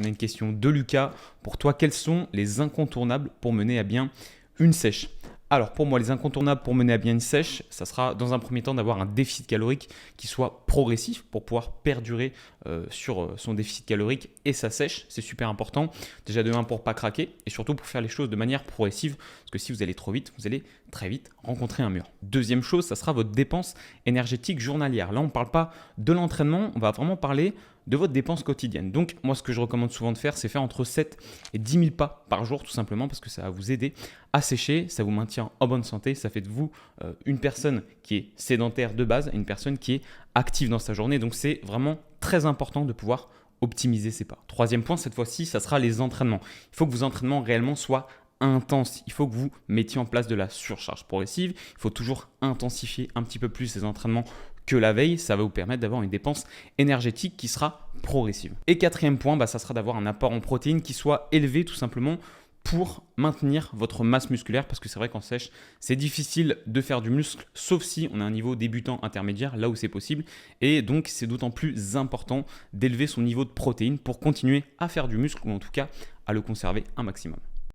On a une question de Lucas. Pour toi, quels sont les incontournables pour mener à bien une sèche? Alors pour moi, les incontournables pour mener à bien une sèche, ça sera dans un premier temps d'avoir un déficit calorique qui soit progressif pour pouvoir perdurer sur son déficit calorique et sa sèche. C'est super important. Déjà de 1 pour ne pas craquer et surtout pour faire les choses de manière progressive parce que si vous allez trop vite, vous allez très vite rencontrer un mur. Deuxième chose, ça sera votre dépense énergétique journalière. Là, on ne parle pas de l'entraînement, on va vraiment parler de votre dépense quotidienne. Donc moi, ce que je recommande souvent de faire, c'est faire entre 7 et 10 000 pas par jour tout simplement parce que ça va vous aider à sécher, ça vous maintient en bonne santé, ça fait de vous une personne qui est sédentaire de base et une personne qui est active dans sa journée. Donc c'est vraiment très important de pouvoir optimiser ses pas. Troisième point, cette fois-ci, ça sera les entraînements. Il faut que vos entraînements réellement soient intenses. Il faut que vous mettiez en place de la surcharge progressive. Il faut toujours intensifier un petit peu plus ces entraînements que la veille. Ça va vous permettre d'avoir une dépense énergétique qui sera progressive. Et quatrième point, ça sera d'avoir un apport en protéines qui soit élevé tout simplement pour maintenir votre masse musculaire parce que c'est vrai qu'en sèche, c'est difficile de faire du muscle sauf si on a un niveau débutant intermédiaire, là où c'est possible. Et donc, c'est d'autant plus important d'élever son niveau de protéines pour continuer à faire du muscle ou en tout cas à le conserver un maximum.